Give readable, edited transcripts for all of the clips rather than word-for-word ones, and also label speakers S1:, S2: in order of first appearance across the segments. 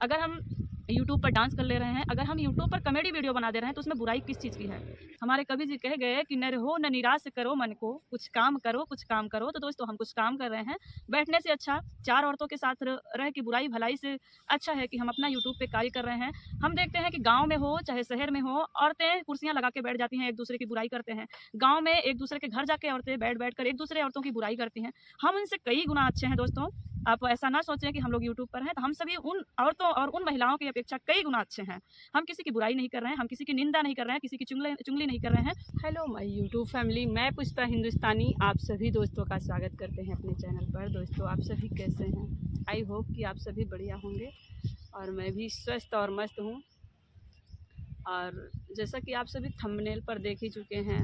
S1: अगर हम यूट्यूब पर डांस कर ले रहे हैं, अगर हम यूट्यूब पर कॉमेडी वीडियो बना दे रहे हैं तो उसमें बुराई किस चीज़ की है? हमारे कवि जी कह गए कि "न रहो न निराश करो मन को, कुछ काम करो, कुछ काम करो।" तो दोस्तों हम कुछ काम कर रहे हैं। बैठने से अच्छा 4 औरतों के साथ रह के बुराई भलाई से अच्छा है कि हम अपना यूट्यूब पे कार्य कर रहे हैं। हम देखते हैं कि गाँव में हो चाहे शहर में हो, औरतें कुर्सियाँ लगा के बैठ जाती हैं, एक-दूसरे की बुराई करते हैं। गाँव में एक-दूसरे के घर जाके औरतें बैठ-बैठ कर एक-दूसरे औरतों की बुराई करती हैं। हम उनसे कई गुना अच्छे हैं दोस्तों। आप ऐसा ना सोचें कि हम लोग यूट्यूब पर हैं, तो हम सभी उन औरतों और उन महिलाओं की अपेक्षा कई गुना अच्छे हैं। हम किसी की बुराई नहीं कर रहे हैं, हम किसी की निंदा नहीं कर रहे हैं, किसी की चुगली नहीं कर रहे हैं।
S2: हेलो माय यूट्यूब फैमिली, मैं पुष्पा हिंदुस्तानी आप सभी दोस्तों का स्वागत करते हैं अपने चैनल पर। दोस्तों आप सभी कैसे हैं? आई होप कि आप सभी बढ़िया होंगे और मैं भी स्वस्थ और मस्त हूँ। और जैसा कि आप सभी थंबनेल पर देख ही चुके हैं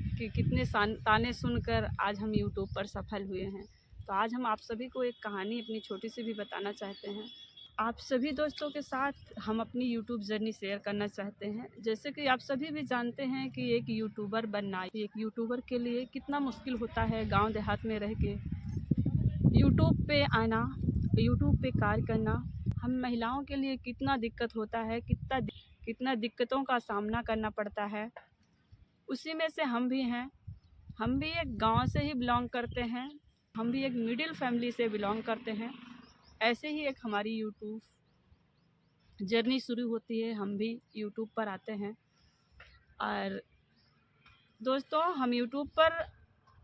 S2: कि कितने ताने सुनकर आज हम यूट्यूब पर सफल हुए हैं। तो आज हम आप सभी को एक कहानी अपनी छोटी सी भी बताना चाहते हैं। आप सभी दोस्तों के साथ हम अपनी यूट्यूब जर्नी शेयर करना चाहते हैं। जैसे कि आप सभी भी जानते हैं कि एक यूट्यूबर बनना, एक यूट्यूबर के लिए कितना मुश्किल होता है गांव देहात में रह के यूट्यूब पे आना, यूट्यूब पे कार्य करना। हम महिलाओं के लिए कितना दिक्कत होता है, कितना दिक्कतों का सामना करना पड़ता है। उसी में से हम भी हैं। हम भी एक गांव से ही बिलोंग करते हैं, हम भी एक मिडिल फैमिली से बिलोंग करते हैं। ऐसे ही एक हमारी यूट्यूब जर्नी शुरू होती है, हम भी यूट्यूब पर आते हैं। और दोस्तों हम यूट्यूब पर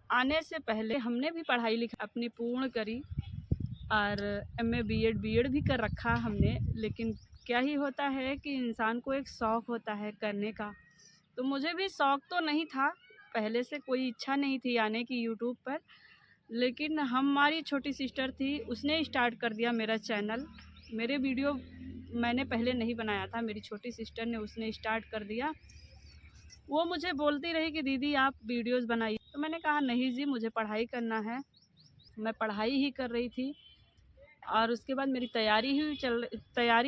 S2: आने से पहले हमने भी पढ़ाई लिखाई अपनी पूर्ण करी और एमए बीएड भी कर रखा हमने। लेकिन क्या ही होता है कि इंसान को एक शौक़ होता है करने का। तो मुझे भी शौक़ तो नहीं था, पहले से कोई इच्छा नहीं थी आने की यूट्यूब पर। लेकिन हमारी छोटी सिस्टर थी, उसने स्टार्ट कर दिया मेरा चैनल। मेरे वीडियो मैंने पहले नहीं बनाया था, मेरी छोटी सिस्टर ने उसने स्टार्ट कर दिया। वो मुझे बोलती रही कि दीदी आप वीडियोज़ बनाइए। तो मैंने कहा नहीं जी, मुझे पढ़ाई करना है। मैं पढ़ाई ही कर रही थी और उसके बाद मेरी तैयारी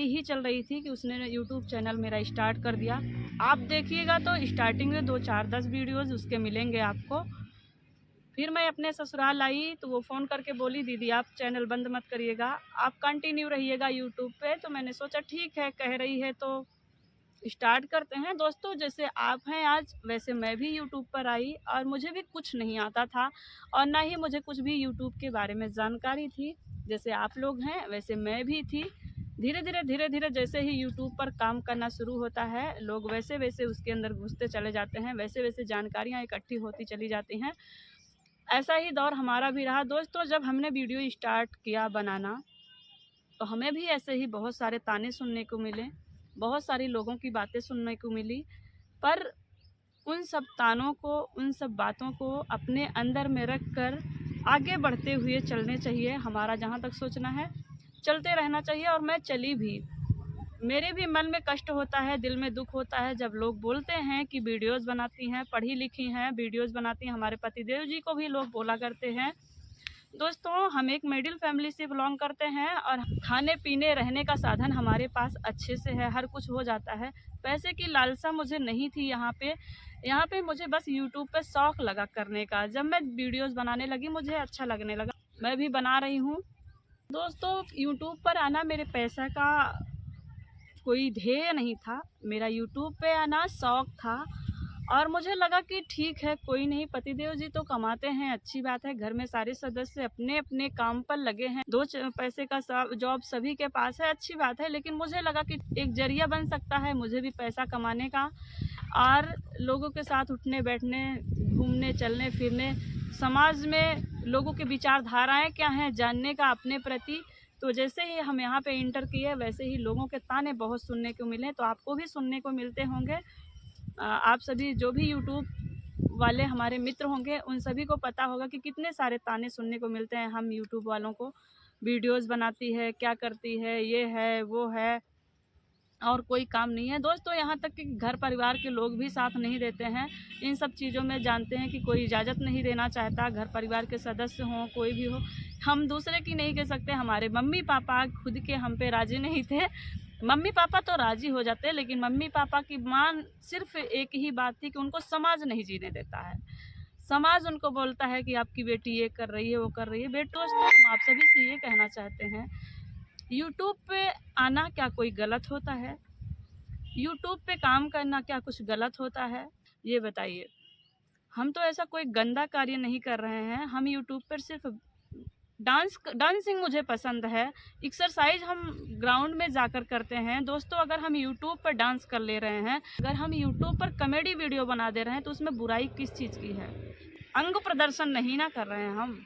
S2: ही चल रही थी कि उसने यूट्यूब चैनल मेरा स्टार्ट कर दिया। आप देखिएगा तो स्टार्टिंग में 2, 4, 10 वीडियोज़ उसके मिलेंगे आपको। फिर मैं अपने ससुराल आई तो वो फ़ोन करके बोली दीदी आप चैनल बंद मत करिएगा, आप कंटिन्यू रहिएगा यूट्यूब पे। तो मैंने सोचा ठीक है, कह रही है तो स्टार्ट करते हैं। दोस्तों जैसे आप हैं आज, वैसे मैं भी यूट्यूब पर आई और मुझे भी कुछ नहीं आता था और ना ही मुझे कुछ भी यूट्यूब के बारे में जानकारी थी। जैसे आप लोग हैं वैसे मैं भी थी। धीरे धीरे जैसे ही यूट्यूब पर काम करना शुरू होता है, लोग वैसे वैसे उसके अंदर घुसते चले जाते हैं, वैसे वैसे जानकारियाँ इकट्ठी होती चली जाती हैं। ऐसा ही दौर हमारा भी रहा। दोस्तों जब हमने वीडियो स्टार्ट किया बनाना, तो हमें भी ऐसे ही बहुत सारे ताने सुनने को मिले, बहुत सारी लोगों की बातें सुनने को मिली। पर उन सब तानों को, उन सब बातों को अपने अंदर में रख कर आगे बढ़ते हुए चलने चाहिए। हमारा जहाँ तक सोचना है, चलते रहना चाहिए और मैं चली भी। मेरे भी मन में कष्ट होता है, दिल में दुःख होता है जब लोग बोलते हैं कि वीडियोज़ बनाती हैं, पढ़ी लिखी हैं, वीडियोज़ बनाती हैं। हमारे पतिदेव जी को भी लोग बोला करते हैं। दोस्तों हम एक मिडिल फैमिली से बिलोंग करते हैं और खाने पीने रहने का साधन हमारे पास अच्छे से है, हर कुछ हो जाता है। पैसे की लालसा मुझे नहीं थी यहाँ पे मुझे बस यूट्यूब पे शौक़ लगा करने का। जब मैं वीडियोज़ बनाने लगी मुझे अच्छा लगने लगा, मैं भी बना रही हूँ। दोस्तों यूट्यूब पर आना मेरे पैसा का कोई ध्येय नहीं था, मेरा यूट्यूब पे आना शौक़ था। और मुझे लगा कि ठीक है, कोई नहीं, पतिदेव जी तो कमाते हैं, अच्छी बात है। घर में सारे सदस्य अपने-अपने काम पर लगे हैं, 2 पैसे का जॉब सभी के पास है, अच्छी बात है। लेकिन मुझे लगा कि एक ज़रिया बन सकता है मुझे भी पैसा कमाने का और लोगों के साथ उठने बैठने, घूमने चलने फिरने, समाज में लोगों के विचारधाराएँ क्या हैं जानने का अपने प्रति। तो जैसे ही हम यहाँ पे एंटर किए, वैसे ही लोगों के ताने बहुत सुनने को मिले, तो आपको भी सुनने को मिलते होंगे। आप सभी जो भी यूट्यूब वाले हमारे मित्र होंगे, उन सभी को पता होगा कि कितने सारे ताने सुनने को मिलते हैं हम यूट्यूब वालों को। वीडियोज़ बनाती है, क्या करती है, ये है, वो है और कोई काम नहीं है। दोस्तों यहाँ तक कि घर परिवार के लोग भी साथ नहीं देते हैं इन सब चीज़ों में। जानते हैं कि कोई इजाज़त नहीं देना चाहता, घर परिवार के सदस्य हों, कोई भी हो। हम दूसरे की नहीं कह सकते, हमारे मम्मी पापा खुद के हम पे राज़ी नहीं थे। मम्मी पापा तो राज़ी हो जाते, लेकिन मम्मी पापा की मान सिर्फ़ एक ही बात थी कि उनको समाज नहीं जीने देता है। समाज उनको बोलता है कि आपकी बेटी ये कर रही है, वो कर रही है। दोस्तों हम आप सभी से ये कहना चाहते हैं
S1: यूट्यूब पे आना क्या कोई गलत होता है? यूट्यूब पे काम करना क्या कुछ गलत होता है? ये बताइए। हम तो ऐसा कोई गंदा कार्य नहीं कर रहे हैं। हम यूट्यूब पर सिर्फ़ डांसिंग मुझे पसंद है। एक्सरसाइज़ हम ग्राउंड में जाकर करते हैं। दोस्तों, अगर हम यूट्यूब पर डांस कर ले रहे हैं, अगर हम यूट्यूब पर कॉमेडी वीडियो बना दे रहे हैं, तो उसमें बुराई किस चीज़ की है? अंग प्रदर्शन नहीं ना कर रहे हैं हम।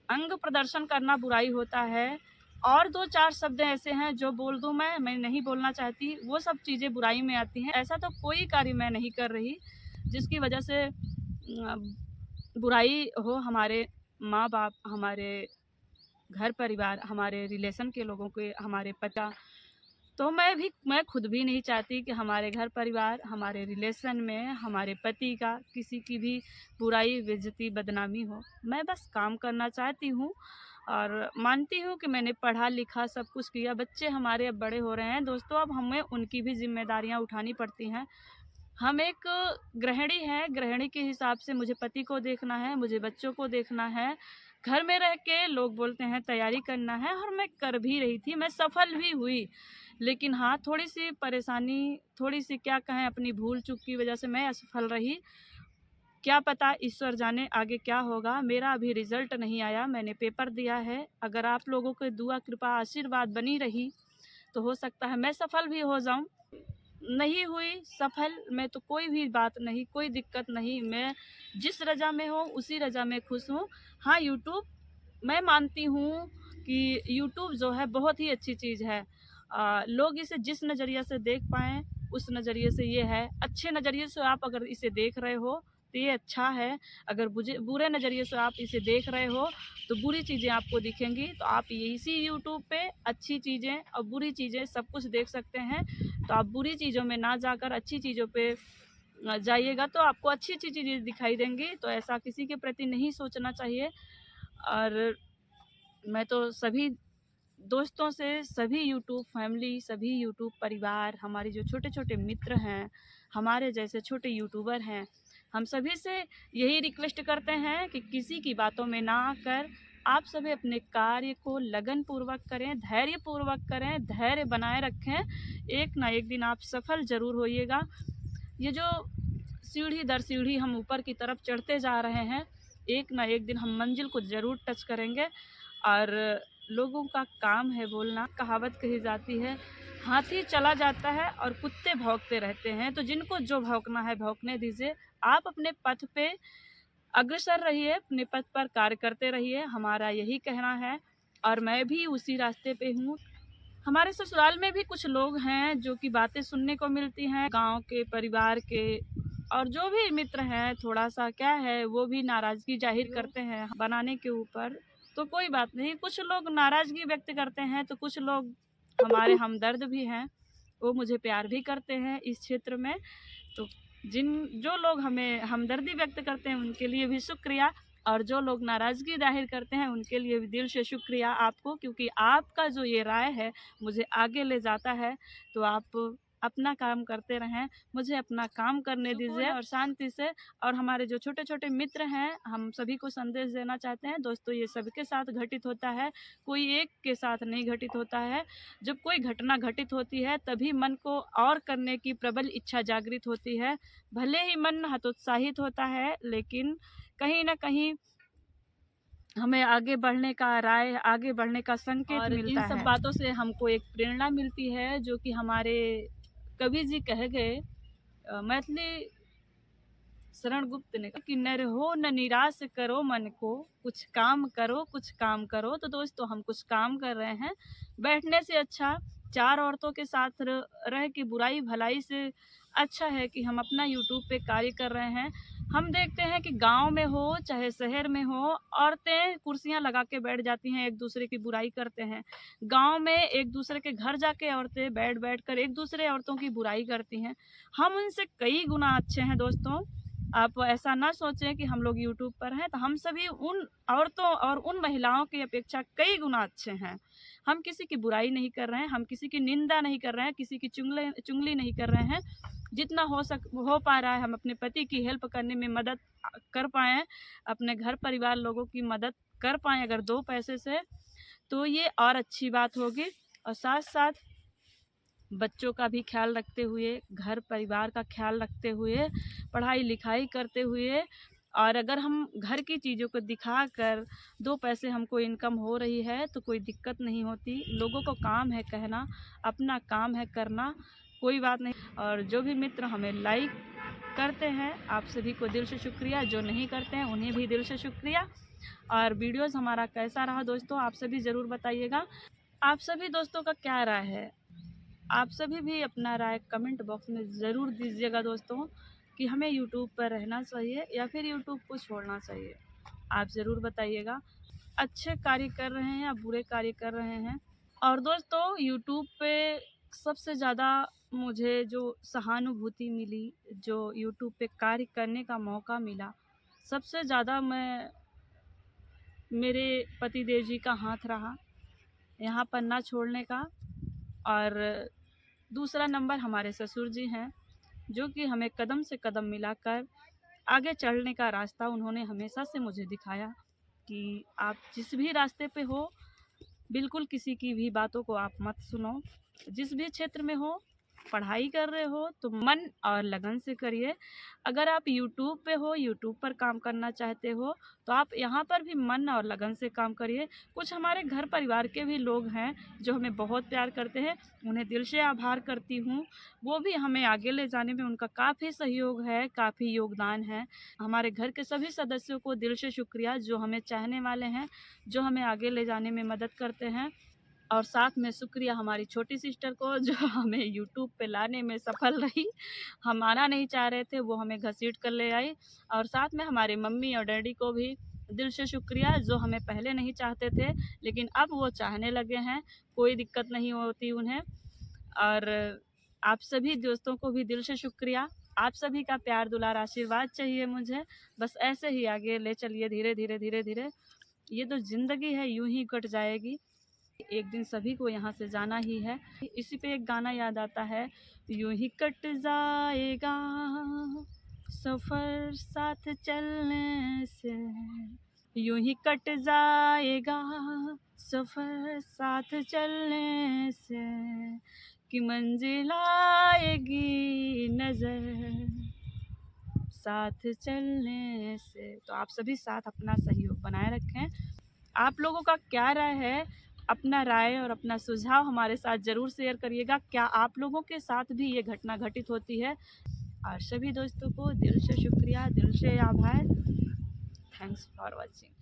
S1: अंग प्रदर्शन करना बुराई होता है। और 2-4 शब्द ऐसे हैं जो बोल दूँ मैं नहीं बोलना चाहती, वो सब चीज़ें बुराई में आती हैं। ऐसा तो कोई कार्य मैं नहीं कर रही, जिसकी वजह से बुराई हो हमारे माँ-बाप, हमारे घर परिवार, हमारे रिलेशन के लोगों के, हमारे पता। तो मैं खुद भी नहीं चाहती कि हमारे घर परिवार, हमारे रिलेशन में हमारे पति का किसी की भी बुराई, बेइज़्ज़ती, बदनामी हो। मैं बस काम करना चाहती हूँ और मानती हूँ कि मैंने पढ़ा-लिखा सब कुछ किया। बच्चे हमारे अब बड़े हो रहे हैं। दोस्तों, अब हमें उनकी भी ज़िम्मेदारियाँ उठानी पड़ती हैं। हम एक गृहिणी हैं, गृहिणी के हिसाब से मुझे पति को देखना है, मुझे बच्चों को देखना है। घर में रह के लोग बोलते हैं तैयारी करना है, और मैं कर भी रही थी, मैं सफल भी हुई। लेकिन हाँ, थोड़ी-सी परेशानी, थोड़ी-सी क्या कहें, अपनी भूल-चूक की वजह से मैं असफल रही। क्या पता, ईश्वर जाने आगे क्या होगा। मेरा अभी रिज़ल्ट नहीं आया, मैंने पेपर दिया है। अगर आप लोगों की दुआ, कृपा, आशीर्वाद बनी रही, तो हो सकता है मैं सफल भी हो जाऊँ। नहीं हुई सफल में तो कोई भी बात नहीं, कोई दिक्कत नहीं। मैं जिस रज़ा में हूँ, उसी रज़ा में खुश हूँ। हाँ, यूट्यूब मैं मानती हूँ कि यूट्यूब जो है बहुत ही अच्छी चीज़ है। लोग इसे जिस नज़रिए से देख पाएँ, उस नज़रिए से ये है। अच्छे नज़रिए से आप अगर इसे देख रहे हो, तो ये अच्छा है। अगर बुरे नज़रिए से आप इसे देख रहे हो, तो बुरी चीज़ें आपको दिखेंगी। तो आप इसी यूट्यूब पे अच्छी चीज़ें और बुरी चीज़ें सब कुछ देख सकते हैं। तो आप बुरी चीज़ों में ना जाकर अच्छी चीज़ों पे जाइएगा, तो आपको अच्छी-अच्छी चीज़ें दिखाई देंगी। तो ऐसा किसी के प्रति नहीं सोचना चाहिए। और मैं तो सभी दोस्तों से, सभी यूट्यूब फैमिली, सभी यूट्यूब परिवार, हमारे जो छोटे-छोटे मित्र हैं, हमारे जैसे छोटे यूट्यूबर हैं, हम सभी से यही रिक्वेस्ट करते हैं कि किसी की बातों में ना आकर आप सभी अपने कार्य को लगनपूर्वक करें, धैर्यपूर्वक करें, धैर्य बनाए रखें। एक ना एक दिन आप सफल ज़रूर होइएगा। ये जो सीढ़ी दर सीढ़ी हम ऊपर की तरफ चढ़ते जा रहे हैं, एक ना एक दिन हम मंजिल को ज़रूर टच करेंगे। और लोगों का काम है बोलना। कहावत कही जाती है, हाथी चला जाता है और कुत्ते भौंकते रहते हैं। तो जिनको जो भौंकना है भौंकने दीजिए। आप अपने पथ पे अग्रसर रहिए, अपने पथ पर कार्य करते रहिए, हमारा यही कहना है। और मैं भी उसी रास्ते पे हूँ। हमारे ससुराल में भी कुछ लोग हैं जो कि बातें सुनने को मिलती हैं, गाँव के, परिवार के, और जो भी मित्र हैं, थोड़ा-सा क्या है, वो भी नाराज़गी ज़ाहिर करते हैं बनाने के ऊपर। तो कोई बात नहीं, कुछ लोग नाराज़गी व्यक्त करते हैं, तो कुछ लोग हमारे हमदर्द भी हैं, वो मुझे प्यार भी करते हैं इस क्षेत्र में। तो जो लोग हमें हमदर्दी व्यक्त करते हैं, उनके लिए भी शुक्रिया। और जो लोग नाराज़गी ज़ाहिर करते हैं, उनके लिए भी दिल से शुक्रिया आपको, क्योंकि आपका जो ये राय है, मुझे आगे ले जाता है। तो आप अपना काम करते रहें, मुझे अपना काम करने दीजिए और शांति से। और हमारे जो छोटे-छोटे मित्र हैं, हम सभी को संदेश देना चाहते हैं, दोस्तों, ये सबके साथ घटित होता है, कोई एक के साथ नहीं घटित होता है। जब कोई घटना घटित होती है, तभी मन को और करने की प्रबल इच्छा जागृत होती है। भले ही मन हतोत्साहित होता है, लेकिन कहीं न कहीं हमें आगे बढ़ने का राय, आगे बढ़ने का संकेत मिलता है। इन सब बातों से हमको एक प्रेरणा मिलती है, जो कि हमारे कवि जी कह गए, मैथिली शरण गुप्त ने कहा कि "नर हो न निराश करो मन को, कुछ काम करो, कुछ काम करो।" तो दोस्तों, हम कुछ काम कर रहे हैं। बैठने से अच्छा 4 औरतों के साथ रह के बुराई भलाई से अच्छा है कि हम अपना यूट्यूब पे कार्य कर रहे हैं। हम देखते हैं कि गाँव में हो चाहे शहर में हो, औरतें कुर्सियाँ लगा के बैठ जाती हैं, एक-दूसरे की बुराई करते हैं। गाँव में एक-दूसरे के घर जाके औरतें बैठ-बैठ कर एक-दूसरे औरतों की बुराई करती हैं। हम उनसे कई गुना अच्छे हैं दोस्तों। आप ऐसा ना सोचें कि हम लोग यूट्यूब पर हैं, तो हम सभी उन औरतों और उन महिलाओं की अपेक्षा कई गुना अच्छे हैं। हम किसी की बुराई नहीं कर रहे हैं, हम किसी की निंदा नहीं कर रहे हैं, किसी की चुगली नहीं कर रहे हैं। जितना हो पा रहा है, हम अपने पति की हेल्प करने में मदद कर पाएँ, अपने घर परिवार लोगों की मदद कर पाएँ अगर 2 पैसे से, तो ये और अच्छी बात होगी। और साथ साथ बच्चों का भी ख्याल रखते हुए, घर परिवार का ख्याल रखते हुए, पढ़ाई लिखाई करते हुए, और अगर हम घर की चीज़ों को दिखाकर 2 पैसे हमको इनकम हो रही है तो कोई दिक्कत नहीं होती। लोगों को काम है कहना, अपना काम है करना, कोई बात नहीं। और जो भी मित्र हमें लाइक करते हैं, आप सभी को दिल से शुक्रिया। जो नहीं करते हैं उन्हें भी दिल से शुक्रिया। और वीडियोज़ हमारा कैसा रहा दोस्तों, आप सभी ज़रूर बताइएगा। आप सभी दोस्तों का क्या राय है? आप सभी भी अपना राय कमेंट बॉक्स में ज़रूर दीजिएगा दोस्तों, कि हमें यूट्यूब पर रहना चाहिए या फिर यूट्यूब को छोड़ना चाहिए। आप ज़रूर बताइएगा, अच्छे कार्य कर रहे हैं या बुरे कार्य कर रहे हैं। और दोस्तों यूट्यूब पे सबसे ज़्यादा मुझे जो सहानुभूति मिली, जो यूट्यूब पे कार्य करने का मौका मिला, सबसे ज़्यादा मेरे पतिदेव जी का हाथ रहा यहाँ पर ना छोड़ने का। और दूसरा नंबर हमारे ससुर जी हैं, जो कि हमें कदम से कदम मिलाकर आगे चलने का रास्ता उन्होंने हमेशा से मुझे दिखाया, कि आप जिस भी रास्ते पे हो, बिल्कुल किसी की भी बातों को आप मत सुनो। जिस भी क्षेत्र में हो, पढ़ाई कर रहे हो तो मन और लगन से करिए। अगर आप यूट्यूब पे हो, यूट्यूब पर काम करना चाहते हो, तो आप यहाँ पर भी मन और लगन से काम करिए। कुछ हमारे घर परिवार के भी लोग हैं जो हमें बहुत प्यार करते हैं, उन्हें दिल से आभार करती हूँ। वो भी हमें आगे ले जाने में उनका काफ़ी सहयोग है, काफ़ी योगदान है। हमारे घर के सभी सदस्यों को दिल से शुक्रिया, जो हमें चाहने वाले हैं, जो हमें आगे ले जाने में मदद करते हैं। और साथ में शुक्रिया हमारी छोटी सिस्टर को, जो हमें यूट्यूब पे लाने में सफल रही। हम आना नहीं चाह रहे थे, वो हमें घसीट कर ले आई। और साथ में हमारे मम्मी और डैडी को भी दिल से शुक्रिया, जो हमें पहले नहीं चाहते थे लेकिन अब वो चाहने लगे हैं, कोई दिक्कत नहीं होती उन्हें। और आप सभी दोस्तों को भी दिल से शुक्रिया। आप सभी का प्यार दुलार आशीर्वाद चाहिए मुझे, बस ऐसे ही आगे ले चलिए, धीरे धीरे धीरे धीरे। ये तो ज़िंदगी है, यूं ही कट जाएगी, एक दिन सभी को यहाँ से जाना ही है। इसी पे एक गाना याद आता है, यूं ही कट जाएगा सफ़र साथ चलने से, यूं ही कट जाएगा सफ़र साथ चलने से, कि मंजिल आएगी नज़र साथ चलने से। तो आप सभी साथ अपना सहयोग बनाए रखें। आप लोगों का क्या राय है? अपना राय और अपना सुझाव हमारे साथ ज़रूर शेयर करिएगा। क्या आप लोगों के साथ भी ये घटना घटित होती है? और सभी दोस्तों को दिल से शुक्रिया, दिल से आभार। Thanks for watching.